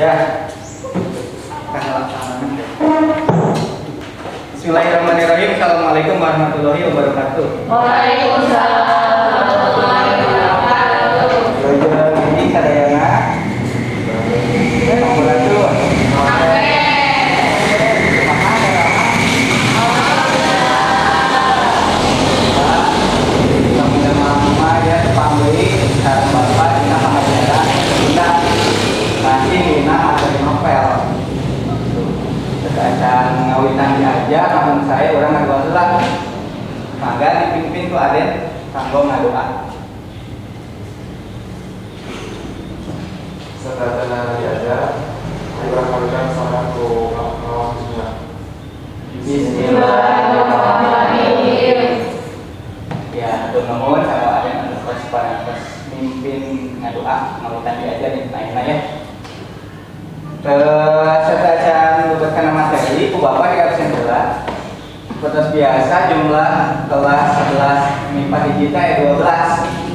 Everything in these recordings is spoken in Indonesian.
Ya. Bismillahirrahmanirrahim. Assalamualaikum warahmatullahi wabarakatuh. Waalaikumsalam warahmatullahi wabarakatuh. Ini sadayana. Ngawitan aja, namun saya orang ngadoa surat. Maka dipimpin tuh Aden kanggo ngadoa. Setelah diajar, dilakukan salatu al-fatihah. Bismillahirrahmanirrahim. Ya, atur nuhun sama Aden terus parantos mimpin ngadoa, ngawitan diajar nih naikna ya. Sedangkan bukan nama materi, ku bapak di absen heula. Terus biasa jumlah kelas 11 MIPA kita 12.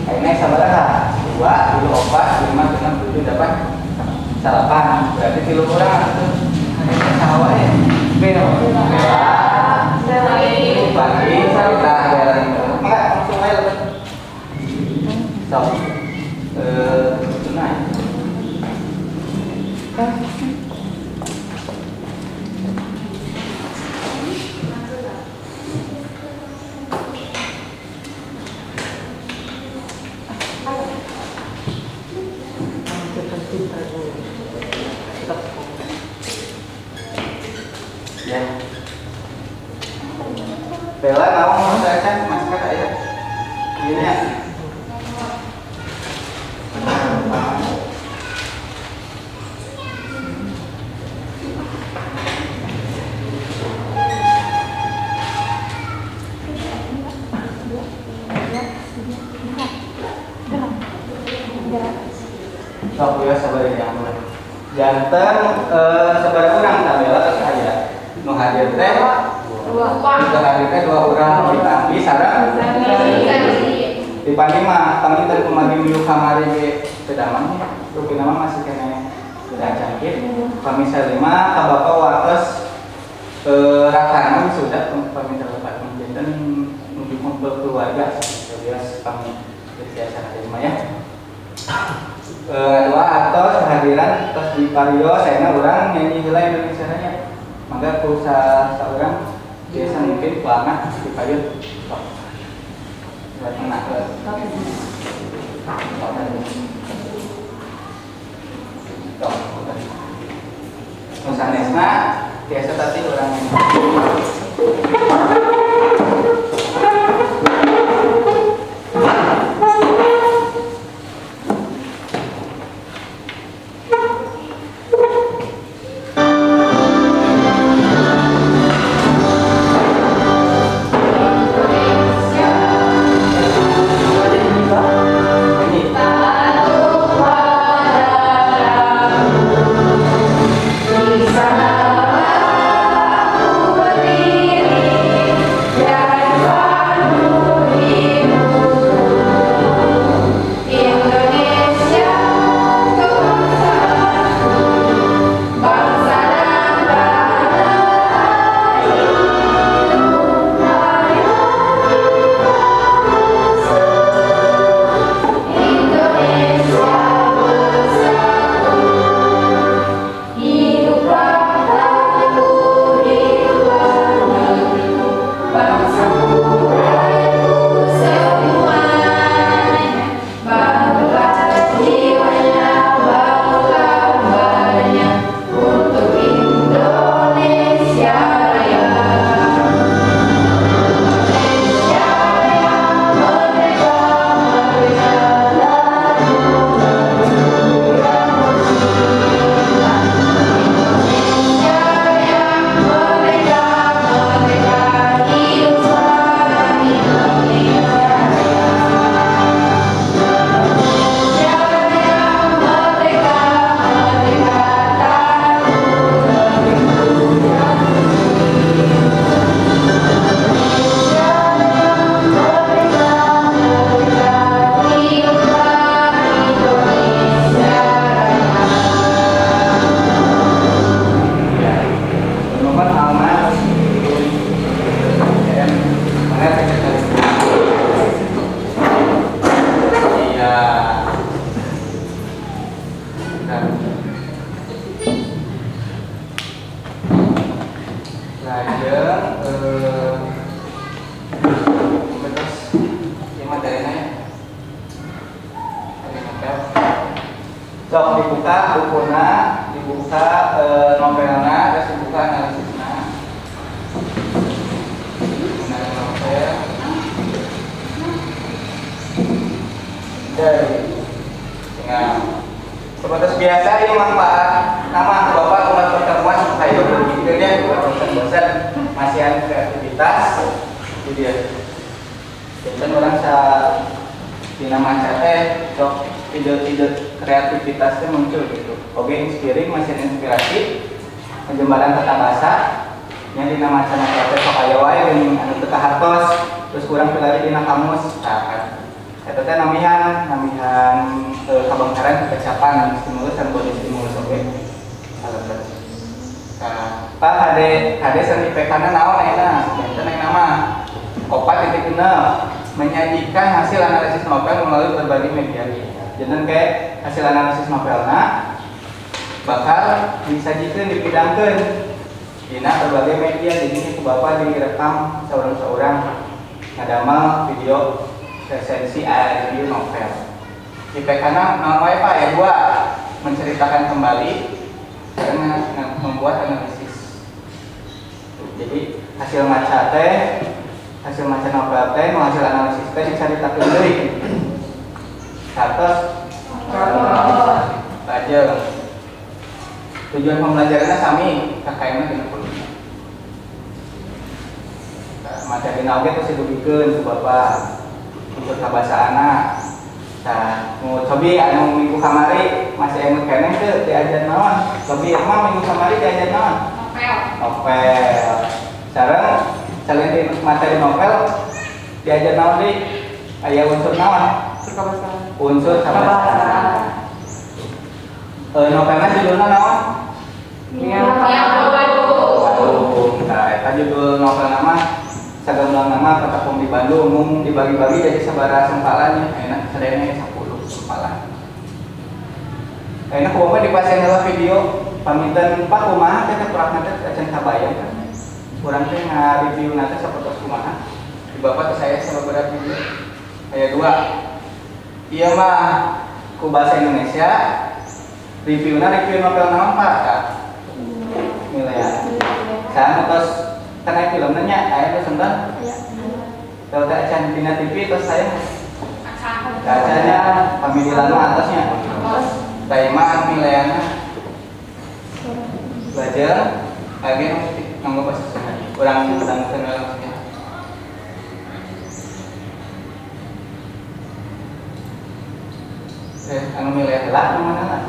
Akhirnya sabaraha? 2, 3, 4, 5, 6, 7, 8, 8. Berarti 3 kurang atuh. Ada sahawa ya. Bel. Pagi sarita ada. Maka langsung aja. So. Tunai. Ya. Bella mau saya kan masih kata ya. Ini ya. Sok ya sabar yang mulai. Janten sabar kurang tabela saya. Nu hadir teh hadir teh 2 urang ditampi sareng di Panima kami teh pemagi minggu kamari ge sedaman rugi nama masih kene udah canggih kami salima ka bapak wates rakana sudah kami terlepas janten menuju kumpul keluarga alias kami biasa terima ya. Dua atau kehadiran terus di Pario saya orang nyanyi heula Indonesia nya maka perusahaan seorang biasa mungkin pelanggan di Pario buat enak Nusanesna biasa tadi orang Bisa Lajeng terus yang materinya ya. Sok dibuka bukuna, dibuka novelna, terus dibuka analisisna. Novel. Dari dengan sebatas biasa ini manfaat nama Bapak umat pertemuan saya begitu dia bosan-bosan masih ada kreativitas jadi ya. Jadi orang dinamakan sok ide-ide kreativitasnya muncul gitu. Oke, inspirasi penjembaran tata bahasa yang dinamakan kreatif sok aya wae geuning anu teu kahartos terus kurang pilari dina kamus. Nah, eta teh namihan kabangkaran kecapan stimulus dan body stimulus oke. Nah, Pak hade seni PK-na naon eta? Eta nama opat titik menyajikan hasil analisis novel melalui berbagai media. Jadi kayak hasil analisis novelna bakal disajikan dipidangkeun dina berbagai media. Jadi ku Bapak direkam seorang ngadamel video resensi review novel. Di PK-na naon wae Pak ya gua menceritakan kembali karena membuat analisis. Jadi hasil maca novel teh hasil analisis teh dicaritakeun deui. Atas belajar tujuan pembelajarannya sami kakaknya dina kuliah. Maca dina oge terus dibikeun ku Bapak untuk bahasa anak. Nah, mau cobi anu minggu kamari masih anu keneh teu diajar naon? Cobi emang minggu kamari diajar naon? Novel. Sareng selain di materi novel diajar naon deui? Aya unsur naon? Unsur kabahasaan. Novelna judulna naon? Waduh, nah eta judul novel nama sagamblang nama Petapung di Bandung umum dibagi-bagi jadi sabaraha sempalannya. Enak sadayana 10 sempalan. Enak kumaha dipasang dalam video pamitan Pak kumaha teh kurang teh acan kabayang kan. Urang teh nga-review nanti sapertos kumaha. Di Bapak teh saya sababaraha video. Aya 2. Iya mah ku bahasa Indonesia review novel naon Pak? Nilai. Saya terus karena filmnya nya aya teh sebentar. Kalau tak acan dina TV terus saya kacanya pamilihan atasnya. Saya mah nilaiana belajar lagi nunggu pas kurang sedang kenal. Anu milih lah mana lah.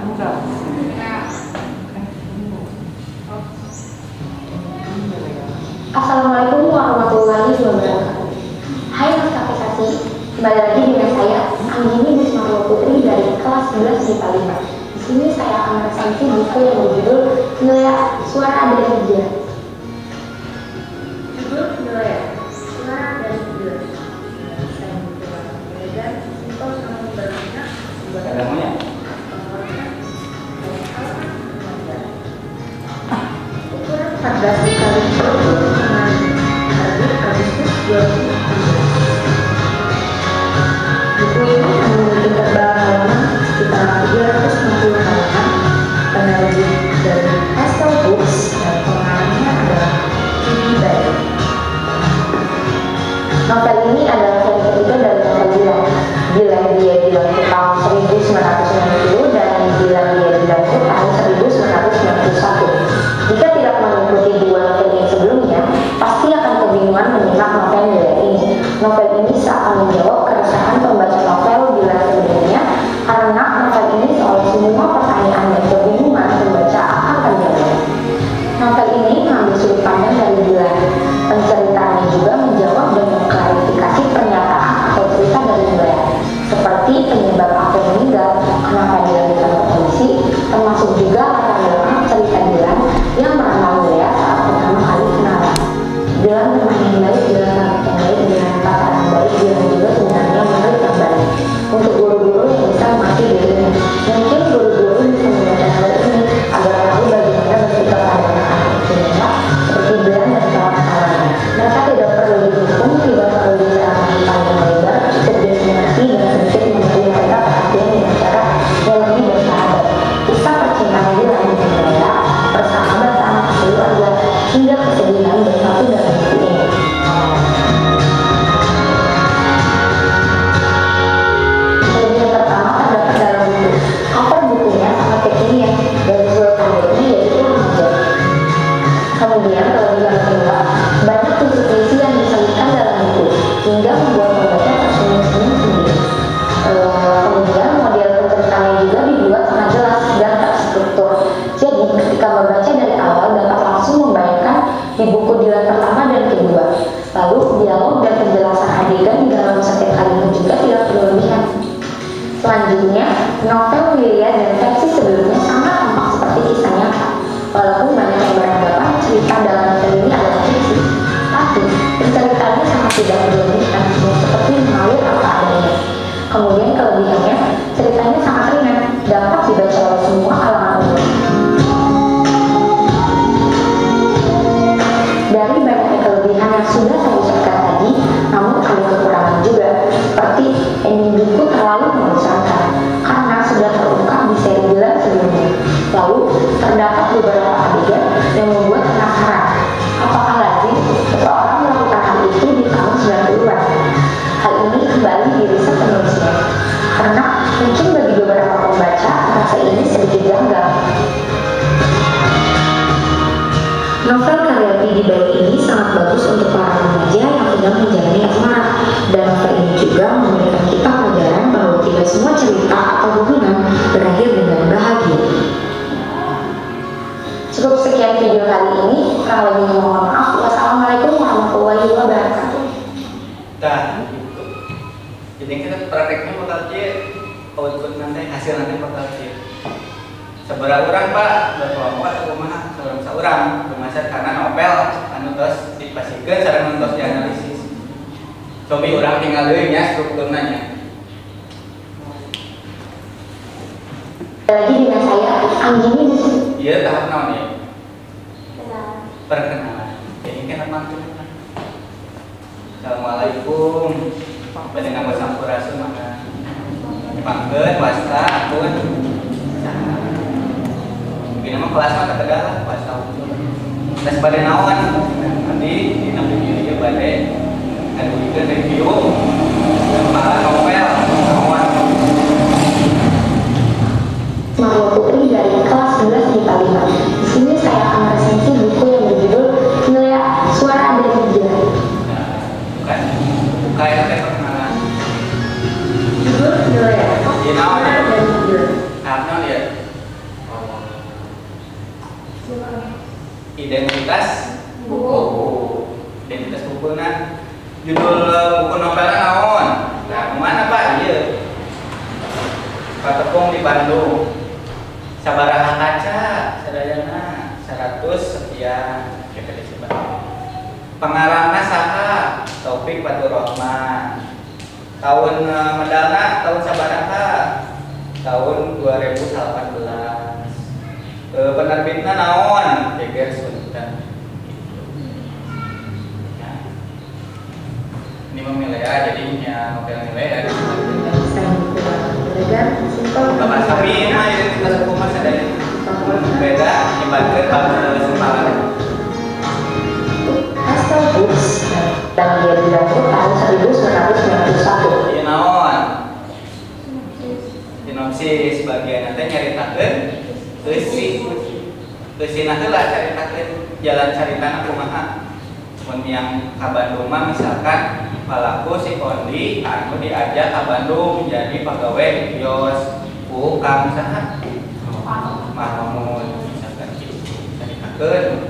Assalamualaikum warahmatullahi wabarakatuh. Hai Mas Aplikasi, kembali lagi dengan saya Anggini Bismarwa Putri dari kelas 11 MIPA 5. Di sini saya akan meresensi buku yang berjudul Nilai Suara dari Hijrah. Judul Nilai Suara dari Hijrah. Saya mencoba belajar simpel sama bermakna. Namanya Ukuran 14 kali 20 Agustus 2016. Buku ini memiliki tebal halaman sekitar 360 halaman. Penerbit dari Estel Books dan pengarangnya adalah Kiki Bayi. Novel ini adalah seri ketiga dari novel Bilang Dia Bilangku tahun 1990 dan Bilang Dia Bilangku tahun 1991. Jika tidak mengikuti dua novel yang sebelumnya, pasti akan kebingungan menyimak novel Bila ini. Novel ini seakan menjawab keresahan pembaca novel Bila sebelumnya, karena novel ini soal semua pertanyaan dan kebingungan pembaca akan terjawab. Novel ini mengambil sudut pandang dari Bila. Penceritaannya juga menjawab dan mengklarifikasi pernyataan atau cerita dari Bila, seperti penyebab aku meninggal, kenapa dia ditangkap polisi, termasuk juga latar belakang cerita Dilan yang meramah Lea saat pertama kali kenalan. Dilan teman yang baik, Dilan sahabat yang baik, Dilan pacar yang baik, Dilan juga sebenarnya murid yang baik. Untuk guru-guru yang bisa mati di dunia, mungkin guru-guru bisa Jadi ketika membaca dari awal dapat langsung membayangkan di buku Dilan pertama dan kedua. Lalu dialog dan penjelasan adegan di dalam setiap kalimat juga tidak berlebihan. Selanjutnya, novel Wilia dan versi sebelumnya sama tampak seperti kisah nyata. Walaupun banyak yang beranggapan cerita dalam novel ini adalah fiksi, tapi penceritaannya sangat tidak berlebihan dan seperti mengalir apa adanya. Kemudian kelebihannya, ceritanya sangat ringan, dapat dibaca oleh semua kalangan umur. Dari banyak kelebihan yang sudah saya ucapkan tadi, namun ada kekurangan juga, seperti ending buku terlalu membosankan karena sudah terungkap di seri Dilan sebelumnya. Lalu terdapat beberapa adegan yang membuat penasaran, apakah lazim seseorang melakukan hal itu di tahun 90-an? Hal ini kembali diriset penulisnya, karena mungkin bagi beberapa pembaca rasa ini sedikit janggal. Novel karya Vidi Baik ini sangat bagus untuk para remaja yang sedang menjalani asmara, dan novel ini juga memberikan kita pelajaran bahwa tidak semua cerita atau hubungan berakhir dengan bahagia. Cukup sekian video kali ini. Kurang lebihnya mohon maaf. Wassalamualaikum warahmatullahi wabarakatuh. Nah, gitu. Jadi kita prakteknya bakal output nanti, hasil nanti bakal seberapa orang Pak, berkelompok atau kumaha, seorang bermaksud karena novel anu tos dipasikeun sareng tos dianalisis. Cobi orang tinggal deui nya strukturnya. Lagi dengan saya Anggini di sini. Iya, tahap naon ya? Perkenalan. Jadi kan apa tuh? Assalamualaikum. Panjenengan sampurasun maka. Pangkeun wasta pun. Ini mah kelas mah Tegal, kelas tahun. Tes pada naon? Nanti di video ieu bade ngaduikeun review tentang novel naon. Marwa Putri dari kelas 11 IPA 5. Di sini saya akan resensi buku yang berjudul Nilai Suara dari Hijrah. Bukan yang perkenalan. Judul Nilai Suara dari Hijrah. Apa ya? Identitas buku. Identitas buku nah. Judul buku novelnya naon? Nah, kemana Pak? Iya. Pak Tepung di Bandung. Sabaraha kaca, sadayana 100 sekian. Kita disebut. Pengarangna saha? Taufik Faturrahman. Tahun medalna tahun sabaraha? Tahun 2018. Penerbitna naon? Geger Sultan. Ya. Ini memilih ya, jadinya novel nilai dari Bapak Sabi, nah identitas hukum mas ada beda, dibandingkan pada sempalan. Asal Books dan dia dibantu tahun 1991. Iya naon? Sinopsis bagian nanti nyaritakeun Eusi nanti lah caritakeun jalan caritana kumaha. Mun yang ka Bandung mah misalkan palaku si Kondi anu diajak ke Bandung menjadi pegawai di kios Kang saha Mahmud misalkan gitu caritakeun.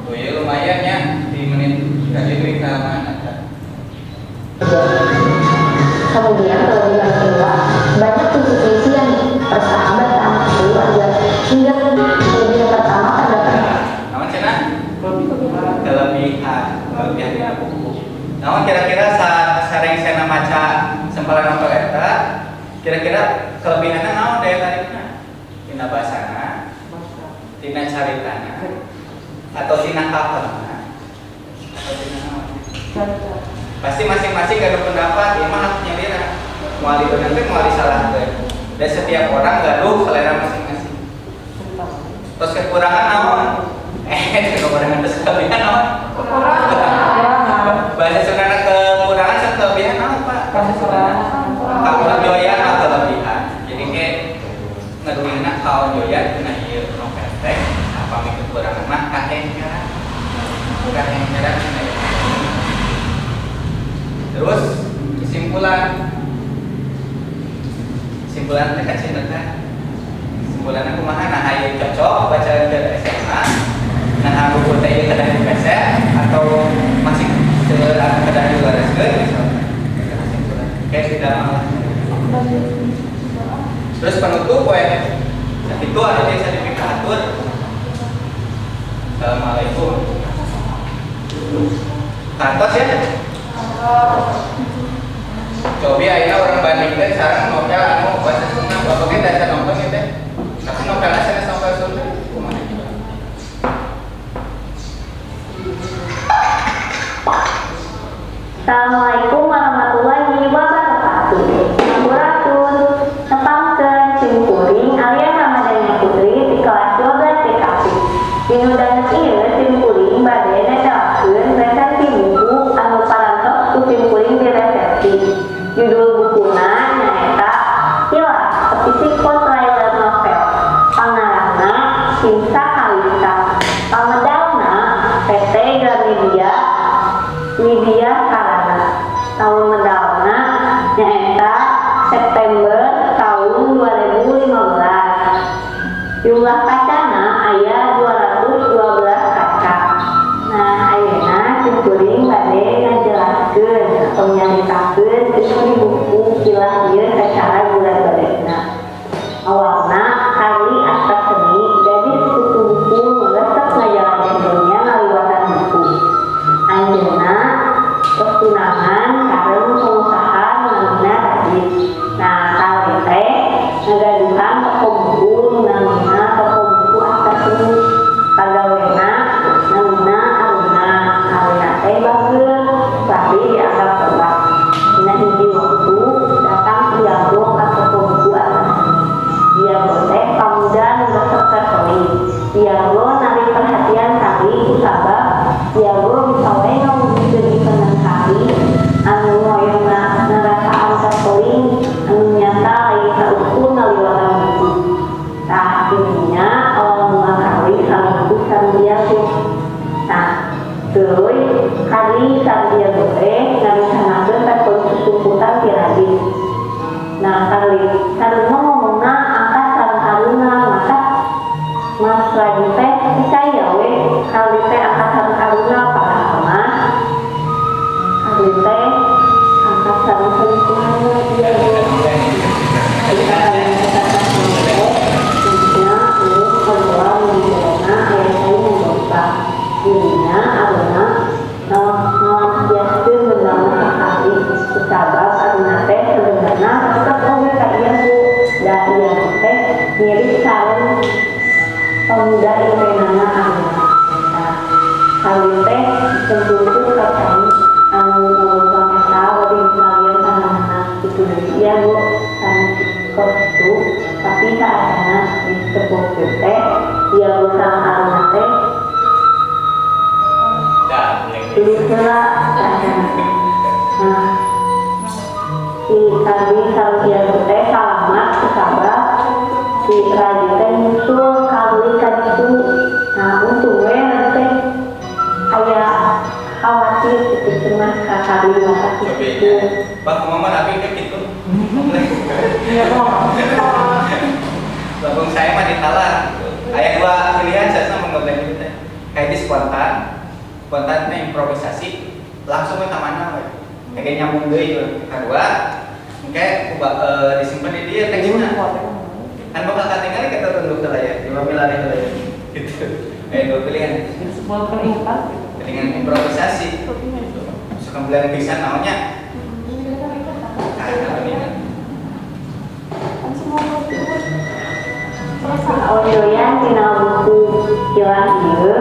Tuh ya lumayan ya di menit kali ini kita mana. Kemudian kelebihan kedua, banyak puisi-puisian, persahabatan, keluarga, hingga kelebihan pertama terdapat. Nama cina? Kelebihan dari buku. Namun kira-kira sering saya maca sempalan novel eta, kira-kira kelebihannya naon daya tarikna? Tina basana, tina caritana, atau tina coverna, atau tina naon? Pasti masing-masing ada pendapat, ya mah haknya dia. Mau dibenerin nanti mau disalahkan. Dan setiap orang gaduh selera masing-masing. Terus kekurangan naon? Kekurangan terus kelebihan naon? Bahasa Sunda kekurangan sama kelebihan naon Pak? Bahasa Sunda kawan joyan atau kelebihan. Jadi kayak ngeduina kawan joyan kena ieu novel teh. Apa kekurangan mah kahengkeran. Kahengkeran kena ieu. Terus kesimpulan teh kan kesimpulannya kumaha nah ayo cocok baca ke SMA nah buku teh ieu kedah dipeset atau masih kedah diluareskeun misalnya kayak tidak malah terus penutup we itu ada yang sertifikat atur. Assalamualaikum kantos ya coba akhirnya orang bandingkan sekarang novel anu bahasa Sunda bapaknya dasar nonton gitu tapi novelnya saya novel Sunda kumaha Assalamualaikum warahmatullahi wabarakatuh. Sampurasun, nepangkeun cimkuring alias Ramadhani Putri di kelas 12 TKP. Dinu danes ieu cimkuring bade nedalakeun resensi buku anu parantos ku cimkuring di resepsi. Judul bukuna nyaeta Hilah Psiko Trailer Novel. Pangarangna Sinsa Kalista. Pamedalna PT Gramedia Widya Sarana. Tahun medalna nyaeta September tahun 2015. Jumlah kacana aya 212 kaca. Nah, ayeuna cimkuring bade ngajelaskeun atau nyaritakeun isi buku Hilah ieu sacara bulan-bulanna. Awalna kali aspek seni jadi sekutu buku resep ngajalanin dunia ngaliwatan buku. Anjeunna pertunangan sareng pengusaha namina Radit. Nah, kali teh ngagaduhan toko buku namina toko buku aspek seni. Pagawena namina Aluna. Aluna teh bageun tapi dianggap berat. Dina hiji waktu datang Tiago ka toko buku aspek seni. Tiago teh pamuda nu resep terpeli. Tiago narik perhatian kali kusabab Tiago bisa wae ngawujudkeun ikeun kali anu ngoyongna ngarasaan terpeli anu nyata lain saukur ngaliwatan buku. Tah dirinya awal mula kali salingkuh sareng Tiago. Nah, tuluy kali sareng Tiago teh ngarencanakeun terpeli susumputan ti Radit. Nah, kali sareng ngomongna angkat sareng Aluna masa Mas Radit teh percaya we kali teh angkat sareng Aluna padahal kali teh angkat sareng selingkuhanna Tiago. Jika kalian katakan teh tentunya ini kedua menjadinya ayah saya membuka dirinya Aluna biaskeun beundauna sekali kusabab Aluna teh sebenarnya tetep oge ka ieu da ieu teh mirip sareng pemuda impenana Aluna. Nah, kali teh tentukeun ka kami anu ngomong eta wedi kalian tanahna kitu deui ieu tan kos itu tapi saatana disebutkeun teh Tiago sareng Aluna teh Tulislah nah, si kami sareng Tiago teh salamat kusabab si Radit teh nyusul kali ka ditu. Nah, untung we teh aya khawatir kitu cemas ka kali masa kitu. Bang Muhammad abi teh kitu. Labung saya mah ditalar. Aya dua pilihan saya mengobrol itu teh. Kayak di spontan teh improvisasi langsung ke mana we. Kayak nyambung deui kadua. Kayak disimpan di dia teksnya. Kan bakal katingali kita tunduk teh ya. Cuma milih teh gitu. Dua pilihan. Sebuah peringkat Dengan improvisasi. Suka belajar pisan naonnya. Audioyan tina buku Hilah ieu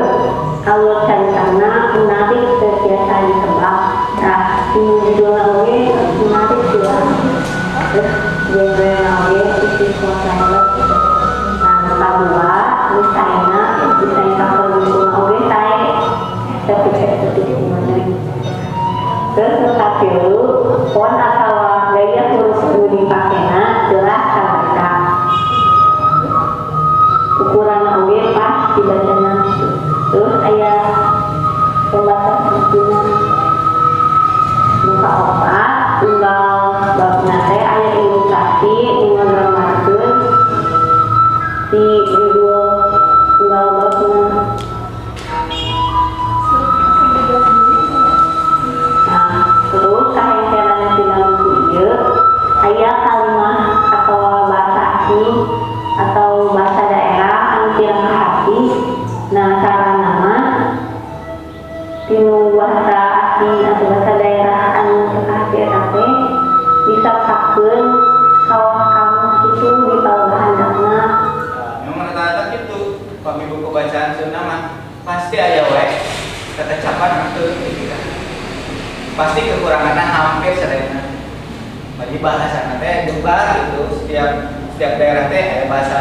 alur caritana menarik teu biasa ditebak. Nah, judulna oge menarik jelas. Terus genre oge Psiko Trailer. Nah, kadua misalna desain cover buku oge sae estetik menarik. Terus katilu font atawa gaya huruf nu dipakena jelas kabaca. Ukuran oge pas dibacana. Terus aya pembatas bukunya muka opat unggal babna teh aya ilustrasi nu nggambarkeun si tinggal bosna. Nah, terus kahengkelan tina buku ieu aya kalimat atau bahasa asing atau bahasa daerah anu tirang ka hati. Nah, sarana mah tinu bahasa asing atau bahasa daerah anu tirang ka hati eta teh disaptakeun kawah kamus kitu di palahandapna. Memang rata-rata gitu. Kami buku bacaan Sunda mah pasti aya we ketecapan itu gitu kan. Pasti kekurangannya hampir sadayana. Bagi bahasa teh jembar gitu. Setiap daerah teh aya bahasa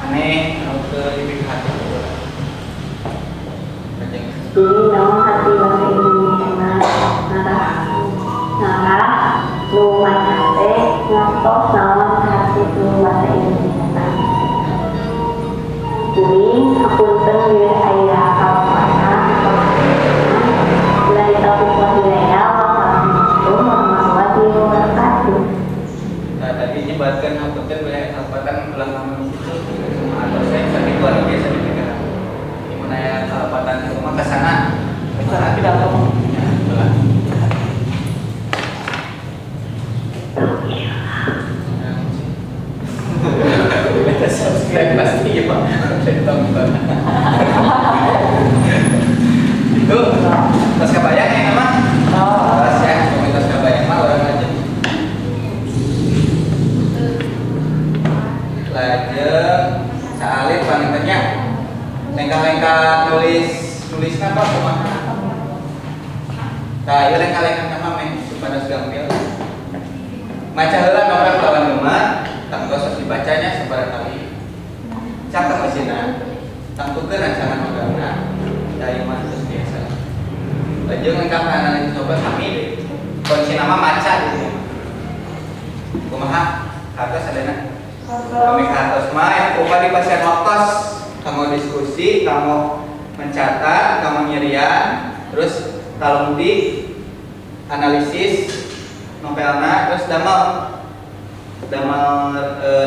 aneh anu teu dipikir gitu. Jadi naon hati bahasa Indonesia narah nu maca teh ngantos naon hati nu bahasa Indonesia. Jadi hapunten ieu aya kalpana dari topik budaya wassalamualaikum warahmatullahi wabarakatuh. Nah, tadi nyebatkan hapunten we kalpatan ulang nama itu atau saya sakit luar biasa dipikir. Gimana ya kalpatan rumah ke sana? Cara tidak ngomong. Ya, betul. Subscribe pasti ya Pak. Itu tas kabayang ya nama? Tas ya, komunitas kabayang mah orang aja. Lajeng saalit panitanya lengkah-lengkah nulis apa kumaha? Nah, ieu lengkah-lengkah nama meh supaya gampil. Maca heula novel lawan Numan, tangtos dibacanya sabar kali. Cakep mesinna. Tangtukeun rancangan novelna. Dari mah terus biasa. Lajeng lengkap analisis novel kami deh. Kunci nama maca gitu. Kumaha? Hartos adana. Kami hartos mah yang upah di pasien waktos. Kamu diskusi, kamu mencatat, kamu nyerian, terus kalau di analisis novelna, terus damel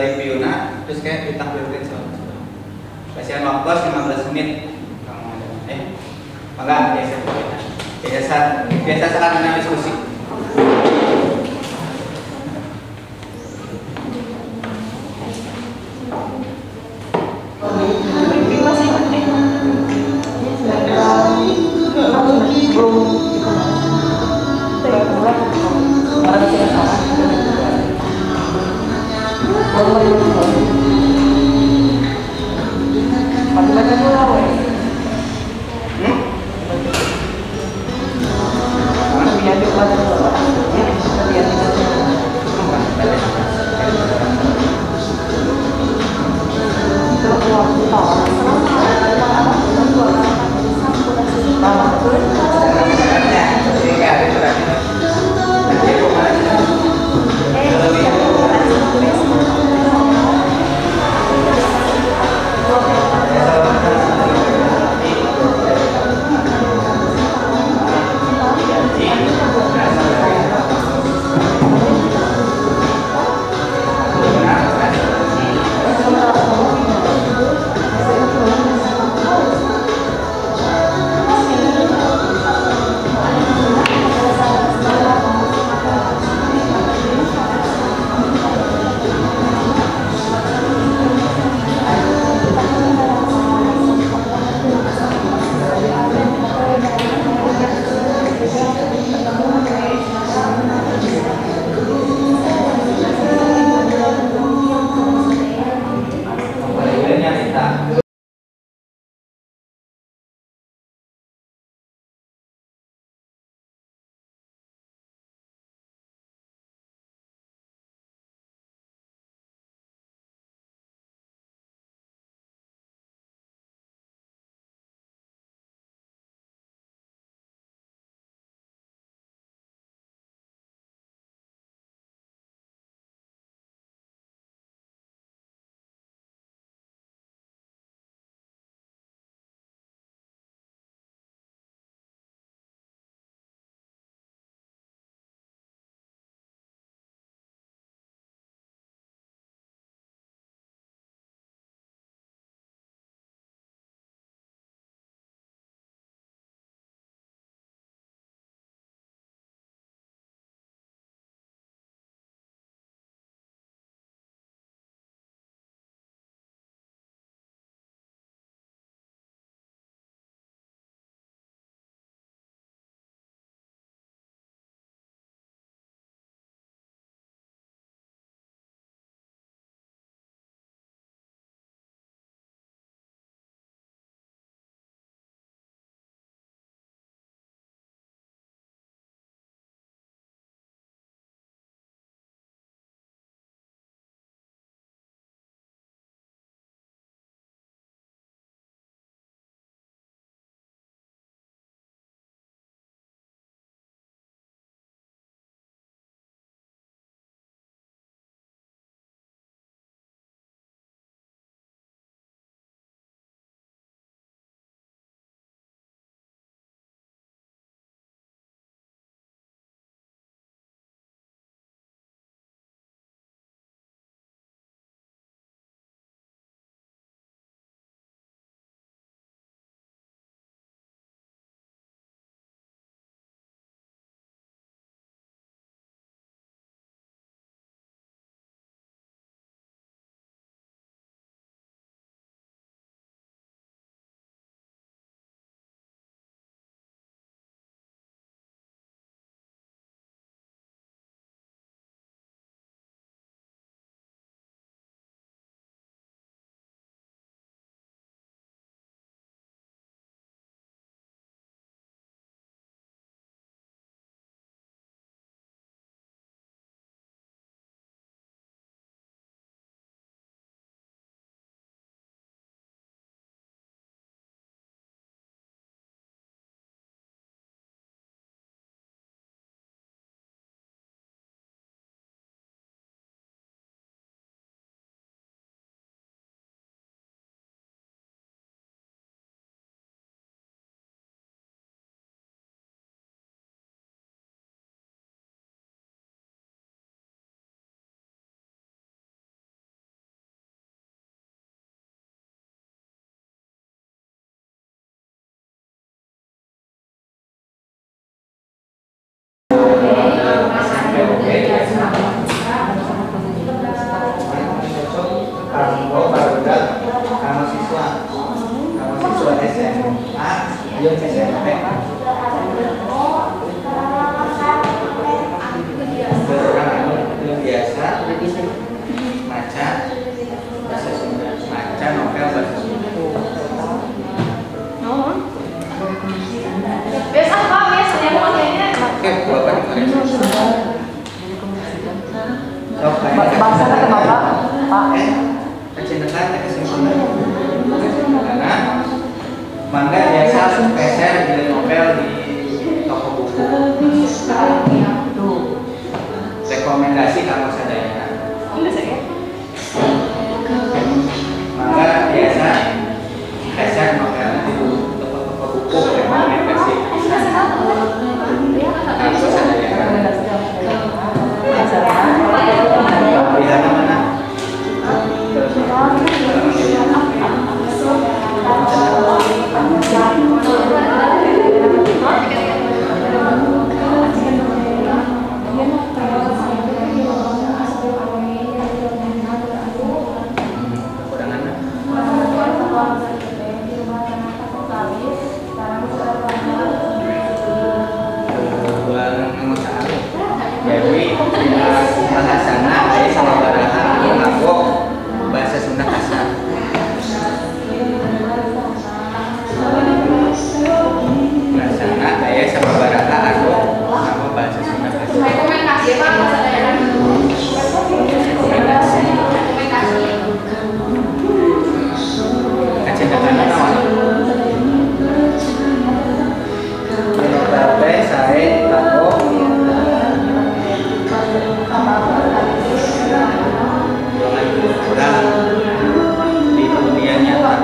reviewna, terus kayak ditampilkan sama pasien waktu 15 menit kamu maka biasa saat diskusi. siswa SMA jeung SMP. Orang anu biasa maca bahasa Sunda, maca novel bahasa Sunda. Biasa apa biasanya makanya? Oke, Bapak dikoreksi. Bahasanya kenapa, Pak? Kecendekan ke kesimpulan. Karena mangga biasa peser beli novel di toko buku. Rekomendasi kalau sadayana. Mangga biasa peser novel di toko buku rekomendasi. Kalau sadayana. Pilihan mana? Jadi bahasana aya sababaraha nganggo bahasa Sunda kasar. Bahasana aya sababaraha anu nganggo bahasa Sunda kasar. Rekomendasi apa bahasa daerah? Rekomendasi. Kecendekan naon? Novel teh sae kanggo kurang di dunia nyata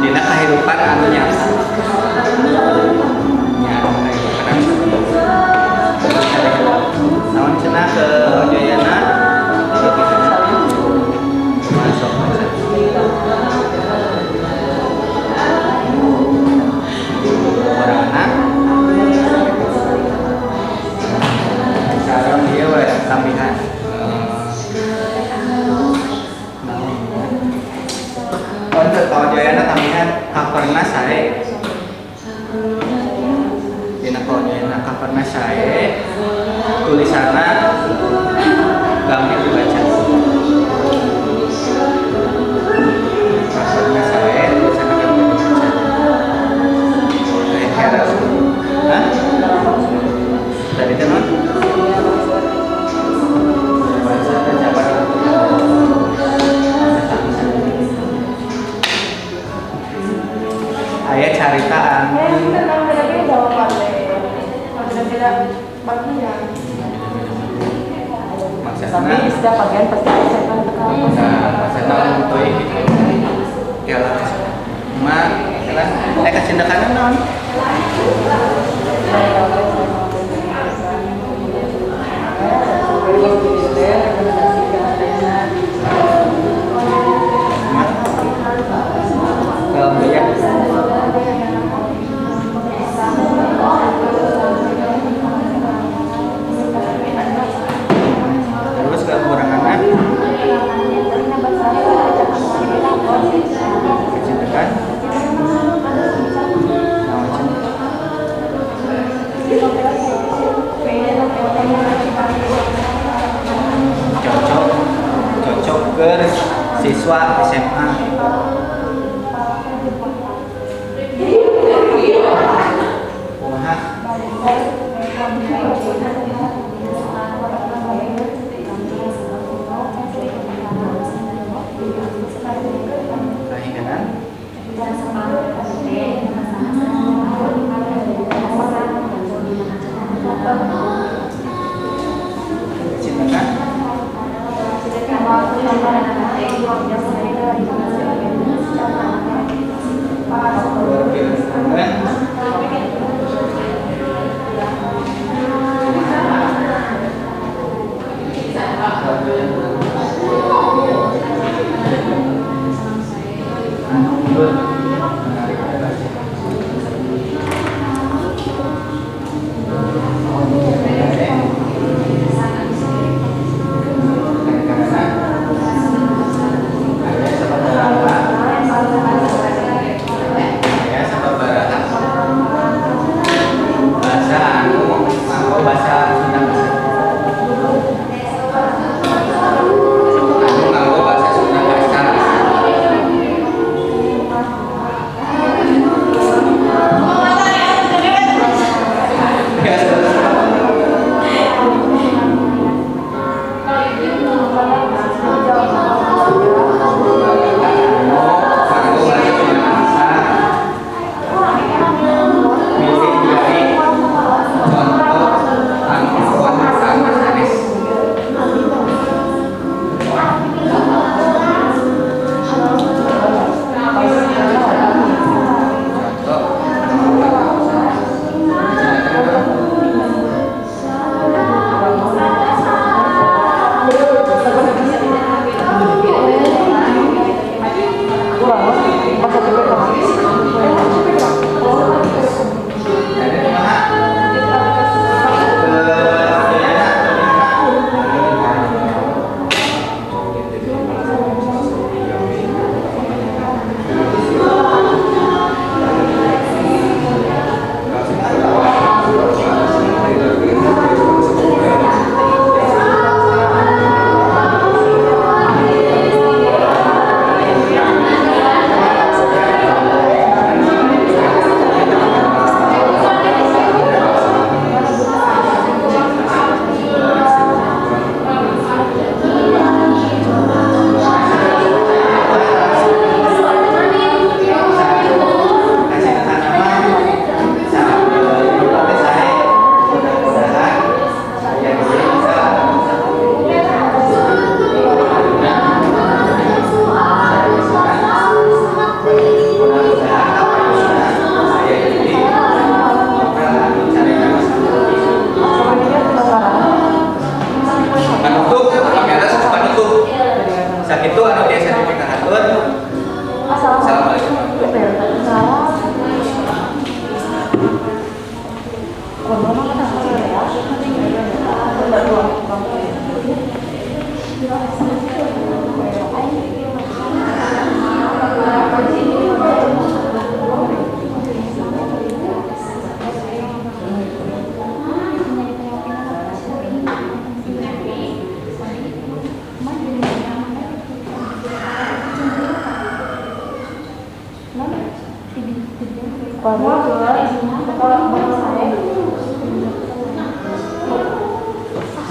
dina kehidupan anu nyata naon cenah ke Jayana masuk orangna sareng ieu we tambihan untuk kalau Jayana tambihan coverna sae dina kalau Jayana coverna sae tulisanna gampang dibaca coverna sae tulisanna gampang dibaca. Hah? Tadi teman? Ayah caritaan. Maksudnya? Tapi setiap bagian pasti ada setan tekan. Maksudnya untuk gitu. Ya lah. Cuma, kecendekan non. Terus kekurangannya kecintaan cocok ke siswa SMA.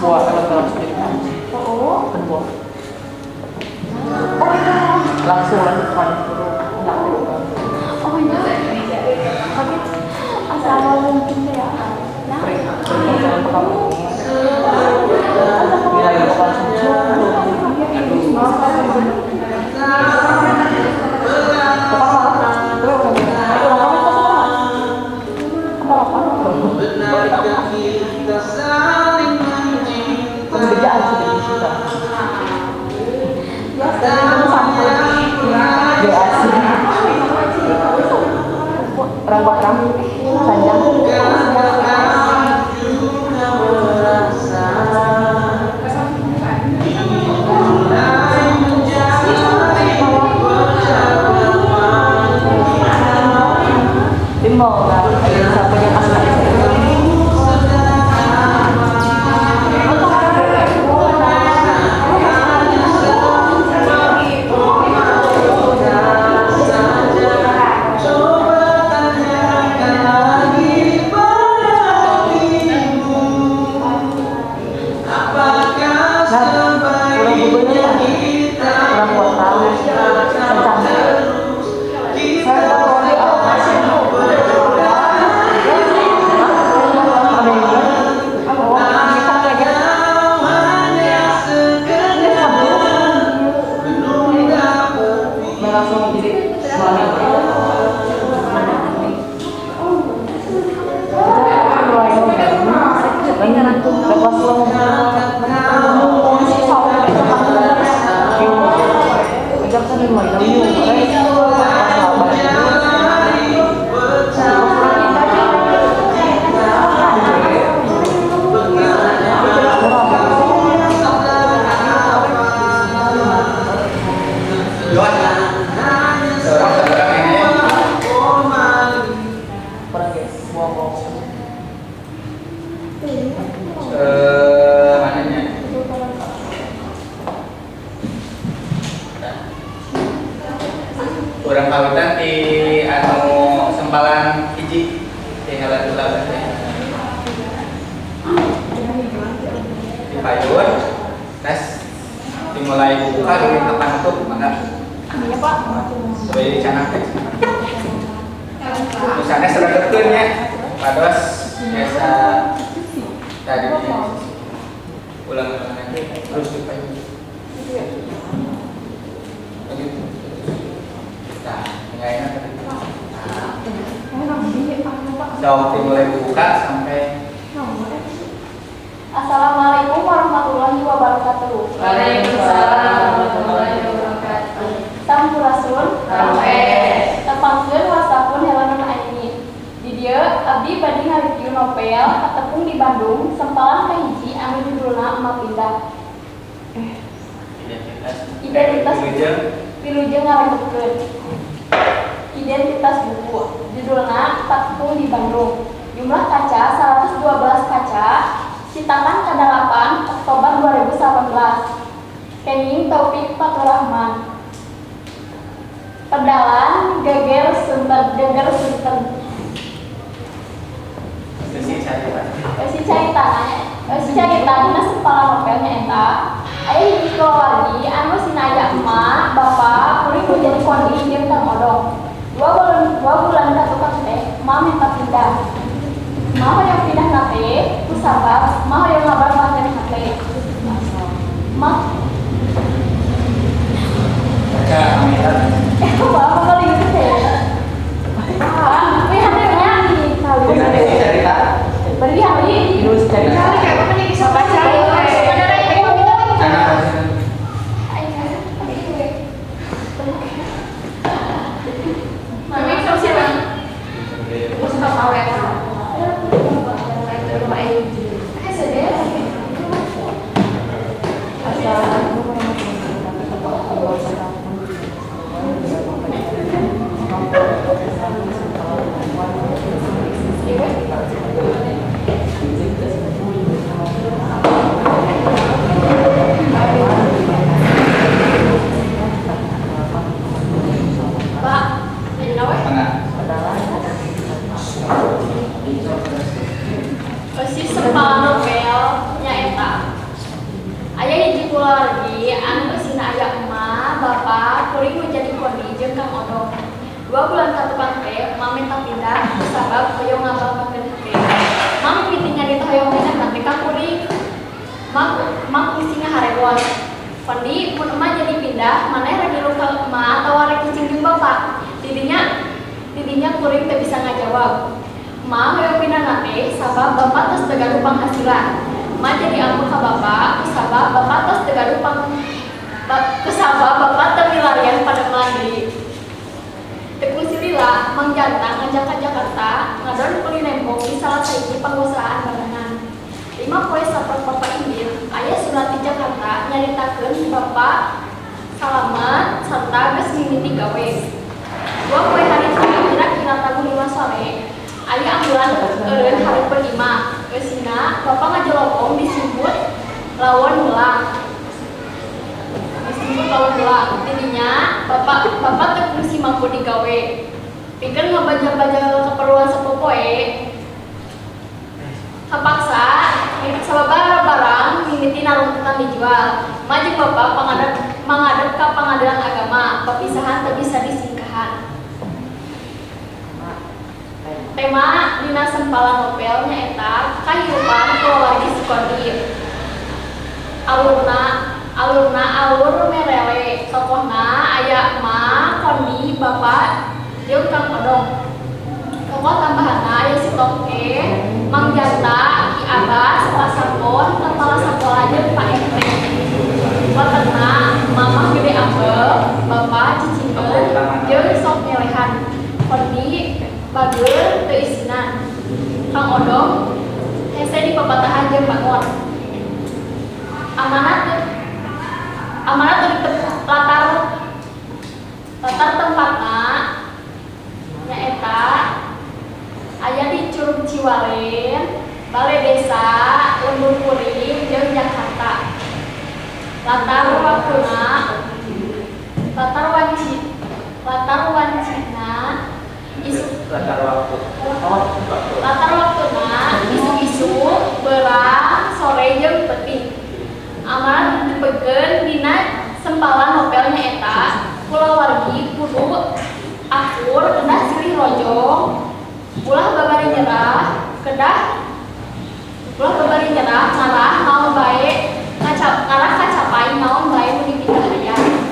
Buah kalau sendiri kan. Buah. Langsung lanjutkan dulu. Oh iya. Asal mungkin ya. Jangan kamu. Bila itu kan Pembedaan sudah di situ. Rambut kamu panjang. Mau nggak ada sapunya pas langsung jadi suami. Mananya? Kurang kawitan di anu sempalan hiji di halaman belakang di payun tes dimulai buka dari kapan tuh mana? Iya Pak. Sebagai canak teh. Misalnya seragam ya, pados biasa tadi ulang terus dipayun. Nah, nggak enak tadi. Jauh dimulai buka sampai. Assalamualaikum warahmatullahi wabarakatuh. Waalaikumsalam warahmatullahi wabarakatuh. Sampurasun. Tepangkeun wasapun helaman aini. Di dieu abdi bade ngareview novel katepung di Bandung sempalan kahiji anu judulna Emak Pindah. Identitas Wilujeng ngarembeukeun. Identitas buku judulna Katepung di Bandung. Jumlah kaca 112 kaca. Citakan ke-8 Oktober 2018. Kenging Taufik Faturrahman. Pedalan Geger Sunten. Si caritana sempalan novelnya eta. Aya hiji keluargi anu sinaya emak, bapak, kuring nu jadi kondi jeung Kang Odong. 2 bulan katukat teh, emak minta pindah. Emak hoyong pindah nate, kusabab emak hoyong ngabar manten nate. Emak bapak kali gitu teh. Tapi hadirnya di kali. Beri hari terus dari kayak apa nih bisa baca sebenarnya itu mami sosial mustafa awet jeung Kang Odong. 2 bulan katukan teh mami tak pindah sabab hoyong ngabal pakeun teh. Mami pitinya di hoyong teh nanti ka kuring. Mak isinya harewan. Pandi mun emak jadi pindah maneh rek luka emak atawa rek cicing jeung bapak. Didinya kuring teh bisa ngajawab. Emak hoyong pindah nate sabab bapak tos teu gaduh penghasilan. Emak jadi ampuh ka bapak sabab bapak tos teu gaduh kesabab bapak teu milarian pada mandiri. Tepung silila, Mang Jantang ngajak ka Jakarta ngadon beli nembong di salah satu pengusahaan bangunan. 5 poe saper bapak Indir, aya surat di Jakarta nyaritakeun bapak salamet serta geus mimiti gawe. 2 poe harita kira-kira tabu 5 sore, aya ambulan eureun hareupeun imah. Eusina bapak ngajolopong disebut lawan belang. Tidinya bapak teu fungsi mampu digawe. Pikeun ngabaja-baja keperluan sapopoe. Kapaksa sababaraha barang mimiti narungkutan dijual. Majeng bapak mangadep ka pengadilan agama, pepisahan teu bisa disingkahan. Tema dina sempalan novel nyaeta kahirupan keluarga Sukodir. Alurna alur merele, tokohna aya emak, kondi, bapak, jeung Kang Odong. Tokoh tambahanna aya si Toke, Mang Janta, Ki Abas, Pak Sampon, Kepala Sekolah jeung Pak RT. Waterna Mamah Gede Ambel, Bapak Cicingkeun, jeung sok nyelehan. Kondi bageur teu isinan. Kang Odong hese di pepatahan jeung bangun. Amanat dari latar tempatna nyaeta aya di Curug Ciwaren, Balai Desa, Lembur Kuring, jeung Jakarta. Latar waktuna isu-isu beurang sore jeung peuting. Amanat dipegeun dina sempalan novel nyaeta kulawargi kudu akur kedah silih rojong ulah babari nyerah ngarah naon bae ngarah kacapai naon bae nu dipindah hayang.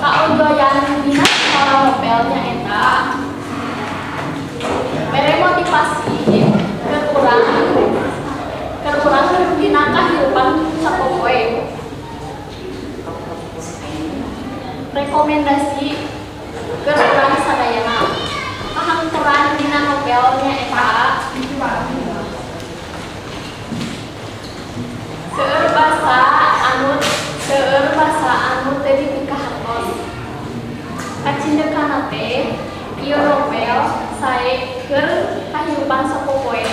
Kaojoyan dina sempalan novel nyaeta mere motivasi kurang dina kahirupan sapopoe. Rekomendasi keur urang sadayana. Kahangturan dina novel nyaeta seueur basa anu teu dipikahartos. Kacindeukana teh ieu novel sae keur kahirupan sapopoe.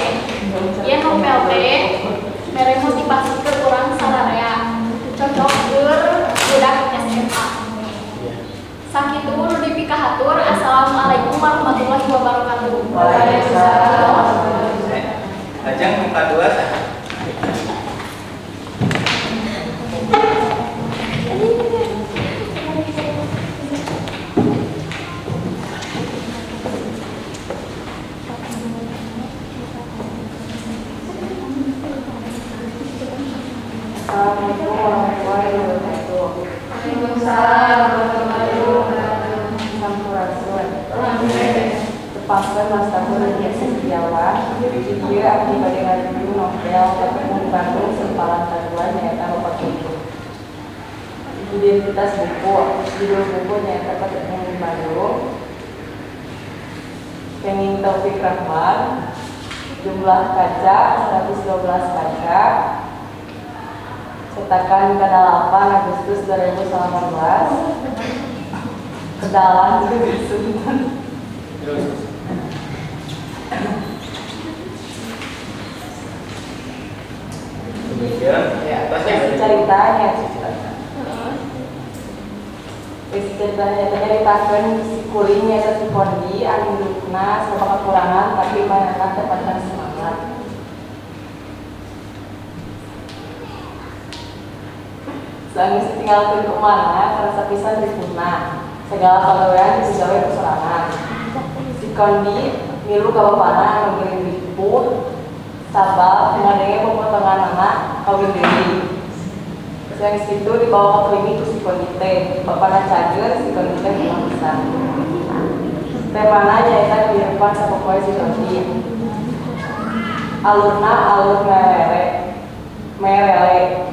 Ieu novel teh mere motivasi keur urang sadaya. Cocok keur budak SMA. Sakitu nu dipikahatur. Assalamualaikum warahmatullahi wabarakatuh. Waalaikumsalam. Ajang muka 2 saha? Assalamualaikum warahmatullahi wabarakatuh. Waalaikumsalam warahmatullahi wabarakatuh. Sampurasun. Tepaskeun Mastahur Dias Setiawan. Ieu abdi bade ngajuju novel Ketemu di Bandung sempalan kadua nyaeta Bapak Kitu. Identitas buku, judul buku nyaeta Ketemu di Bandung. Kenging Taufik Rahman. Jumlah kaca 112 kaca. Cetakan ke-8 Agustus 2018. Kedalan juga Sunten. Ceritanya nyaritakeun si kuring nyaeta si Kondi anu hidupna serba kekurangan tapi panjangna tepatna semangat. Sanggeus ditinggalkeun ku mana karasa pisan ripuna. Segala pagawean disegawe kusorangan. Si Kondi milu ka bapana anu geuring dipun sabab ngadenge pemotonganna kawin deui. Sanggeus kitu dibawa ka klinik ku si Kondi teh. Bapana cager si Kondi teh pulang pisan. Temana nyaeta kehidupan sapopoe si Kondi. Alurna alur merele.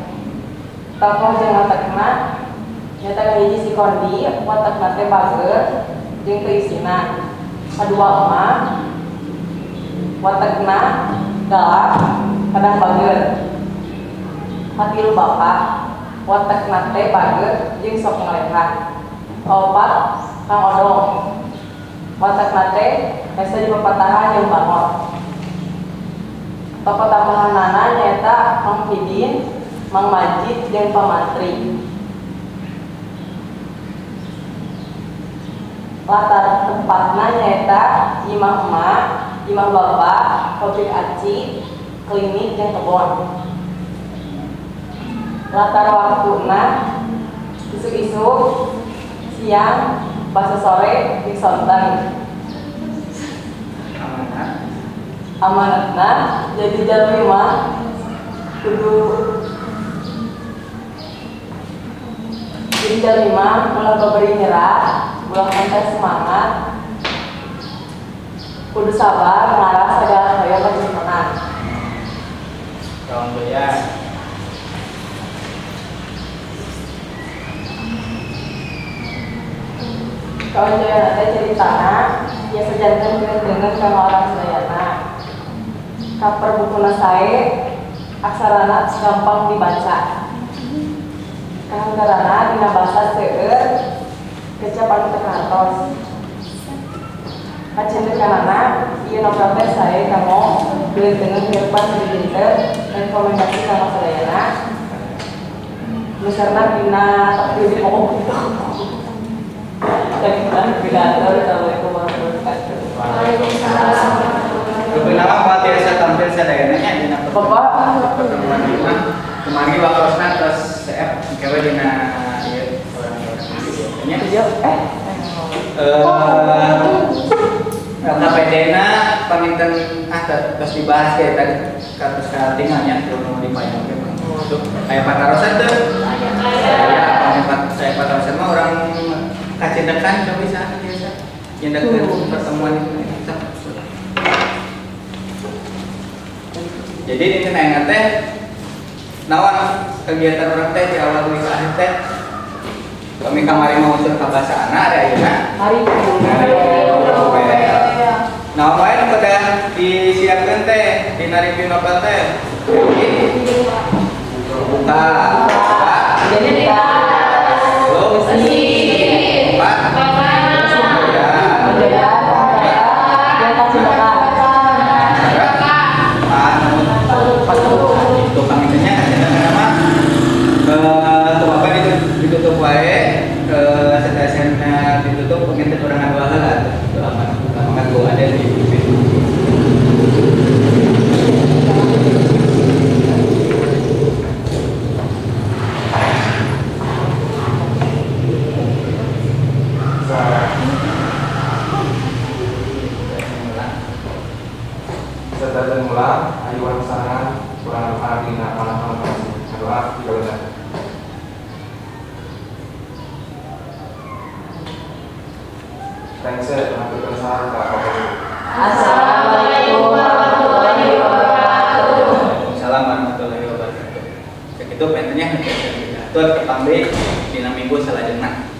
Tokoh jeung watakna nyata kahiji si Kondi, watakna teh bager jeung teu isina. Kadua emak, watakna galak, kadang bager. Katilu bapak, watakna teh bager jeung sok ngalehan. Kaopat Kang Odong, watakna teh asa di pepatahan jeung bangot. Tokoh tambahanana nyaeta Mang Pidin, Mang Majid jeung Pamantri. Latar tempatna nyaeta imah emak, imah bapak, pabrik aci, klinik jeung kebon. Latar waktuna isuk-isuk, siang, pas sore jeung sonten. Amanatna jadi jalmi mah kudu jadi jalmi mah ulah babari nyerah, ulah teh semangat, kudu sabar ngarah segala kaya pasti menang. Kawan ya. Kawan jaya teh ceritana ya sejanten dengan kang orang sadayana. Kaper bukuna sae aksarana gampang dibaca. Kahanggarana dina basa seueur kecapan teu kantos. Kacendekanana ieu novel teh sae kanggo geuleungeun kehidupan di dinten rekomendasi kanggo sadayana. Misalna dina takdir pokok gitu. Assalamualaikum warahmatullahi wabarakatuh. Waalaikumsalam. Kebenaran Pak biasa tampil sadayananya dina Bapak pertemuan kita. Kemarin waktosna terus CF gawe dina ieu orang-orang Tujuh, LKPD-na paminten terus dibahas kayak tadi katus tinggalnya turun di payung untuk kayak patarosan tuh saya patarosan mah orang kacindakan coba bisa biasa yang deket pertemuan itu. Jadi ini nanya teh nawan kegiatan orang teh di awal dari akhir teh kami kamari mau unsur ke bahasa anak ada ya hari nah main pada disiapkan teh di naripin novel teh buka jadi kita belum ditutup wae sedasana ditutup pengen orang dua hal lama gua ada di Serta mulai ayuan sangan kurang artinya anak-anak doa juga. Thanks ya, mengaturkan saran Kak. Assalamualaikum warahmatullahi wabarakatuh. Waalaikumsalam warahmatullahi wabarakatuh. Segitu pentingnya tuh ketambe dina minggu salajengna.